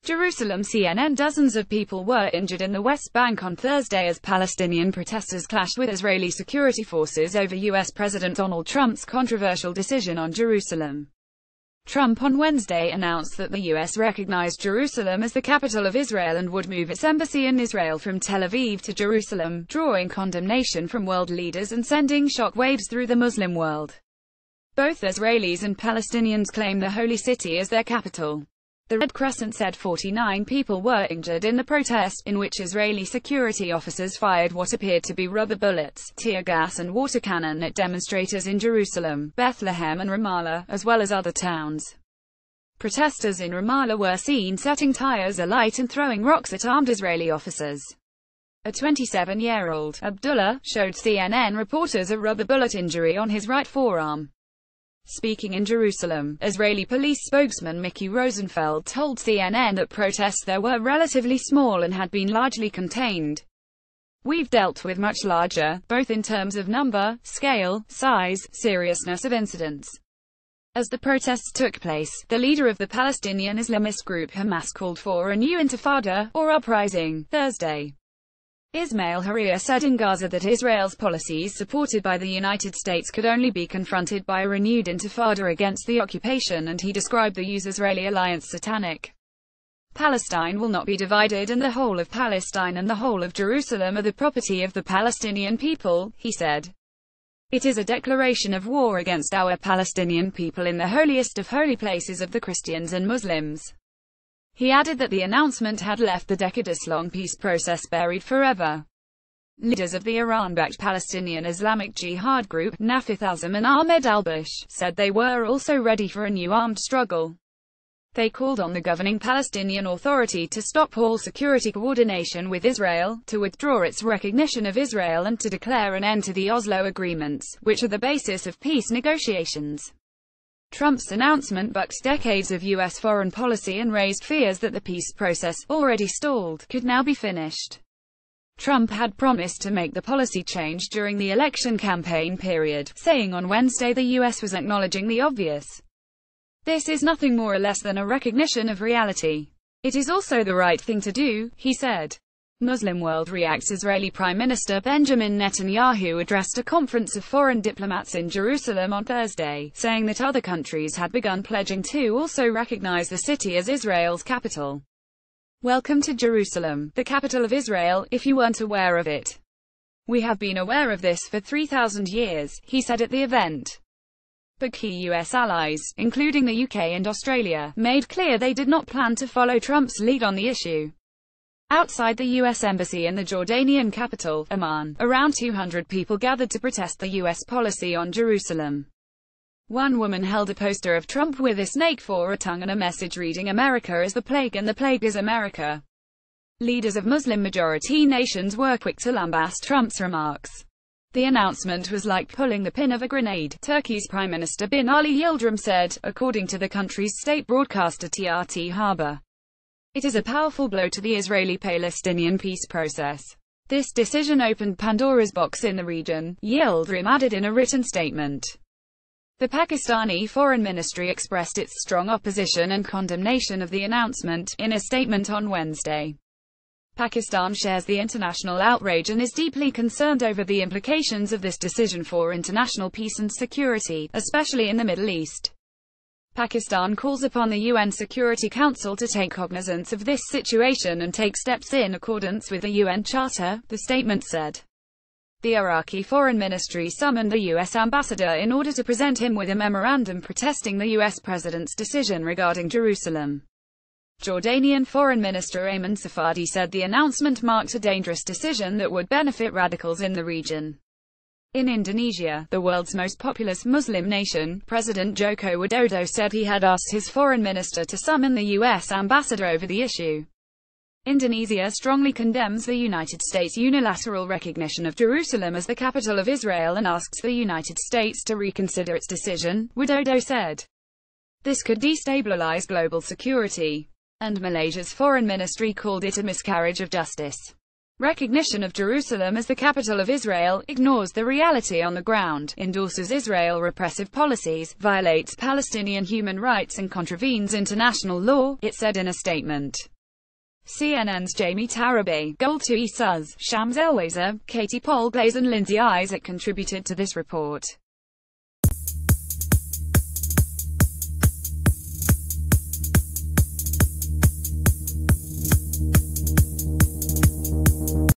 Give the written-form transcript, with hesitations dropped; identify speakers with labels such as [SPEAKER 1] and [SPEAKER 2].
[SPEAKER 1] Jerusalem CNN. Dozens of people were injured in the West Bank on Thursday as Palestinian protesters clashed with Israeli security forces over U.S. President Donald Trump's controversial decision on Jerusalem. Trump on Wednesday announced that the U.S. recognized Jerusalem as the capital of Israel and would move its embassy in Israel from Tel Aviv to Jerusalem, drawing condemnation from world leaders and sending shockwaves through the Muslim world. Both Israelis and Palestinians claim the holy city as their capital. The Red Crescent said 49 people were injured in the protest, in which Israeli security officers fired what appeared to be rubber bullets, tear gas and water cannon at demonstrators in Jerusalem, Bethlehem and Ramallah, as well as other towns. Protesters in Ramallah were seen setting tires alight and throwing rocks at armed Israeli officers. A 27-year-old, Abdullah, showed CNN reporters a rubber bullet injury on his right forearm. Speaking in Jerusalem, Israeli police spokesman Mickey Rosenfeld told CNN that protests there were relatively small and had been largely contained. "We've dealt with much larger, both in terms of number, scale, size, seriousness of incidents." As the protests took place, the leader of the Palestinian Islamist group Hamas called for a new intifada, or uprising, Thursday. Ismail Haniyeh said in Gaza that Israel's policies supported by the United States could only be confronted by a renewed intifada against the occupation, and he described the US-Israeli alliance satanic. "Palestine will not be divided, and the whole of Palestine and the whole of Jerusalem are the property of the Palestinian people," he said. "It is a declaration of war against our Palestinian people in the holiest of holy places of the Christians and Muslims." He added that the announcement had left the decades-long peace process buried forever. Leaders of the Iran-backed Palestinian Islamic Jihad group, Nafith Azam and Ahmed al-Bush, said they were also ready for a new armed struggle. They called on the governing Palestinian Authority to stop all security coordination with Israel, to withdraw its recognition of Israel and to declare an end to the Oslo agreements, which are the basis of peace negotiations. Trump's announcement bucked decades of U.S. foreign policy and raised fears that the peace process, already stalled, could now be finished. Trump had promised to make the policy change during the election campaign period, saying on Wednesday the U.S. was acknowledging the obvious. "This is nothing more or less than a recognition of reality. It is also the right thing to do," he said. Muslim World Reacts. Israeli Prime Minister Benjamin Netanyahu addressed a conference of foreign diplomats in Jerusalem on Thursday, saying that other countries had begun pledging to also recognize the city as Israel's capital. "Welcome to Jerusalem, the capital of Israel, if you weren't aware of it. We have been aware of this for 3,000 years, he said at the event. But key U.S. allies, including the UK and Australia, made clear they did not plan to follow Trump's lead on the issue. Outside the U.S. Embassy in the Jordanian capital, Amman, around 200 people gathered to protest the U.S. policy on Jerusalem. One woman held a poster of Trump with a snake for a tongue and a message reading "America is the plague and the plague is America." Leaders of Muslim-majority nations were quick to lambast Trump's remarks. "The announcement was like pulling the pin of a grenade," Turkey's Prime Minister Bin Ali Yildirim said, according to the country's state broadcaster TRT Haber. "It is a powerful blow to the Israeli-Palestinian peace process. This decision opened Pandora's box in the region," Yildirim added in a written statement. The Pakistani Foreign Ministry expressed its strong opposition and condemnation of the announcement, in a statement on Wednesday. Pakistan shares the international outrage and is deeply concerned over the implications of this decision for international peace and security, especially in the Middle East. Pakistan calls upon the UN Security Council to take cognizance of this situation and take steps in accordance with the UN Charter, the statement said. The Iraqi Foreign Ministry summoned the U.S. ambassador in order to present him with a memorandum protesting the U.S. president's decision regarding Jerusalem. Jordanian Foreign Minister Ayman Safadi said the announcement marked a dangerous decision that would benefit radicals in the region. In Indonesia, the world's most populous Muslim nation, President Joko Widodo said he had asked his foreign minister to summon the U.S. ambassador over the issue. Indonesia strongly condemns the United States' unilateral recognition of Jerusalem as the capital of Israel and asks the United States to reconsider its decision, Widodo said. This could destabilize global security. And Malaysia's foreign ministry called it a miscarriage of justice. Recognition of Jerusalem as the capital of Israel ignores the reality on the ground, endorses Israel's repressive policies, violates Palestinian human rights and contravenes international law, it said in a statement. CNN's Jamie Tarabay, Goltui Suz, Shams El-Wazer, Katie Paul Glaze and Lindsay Isaac contributed to this report.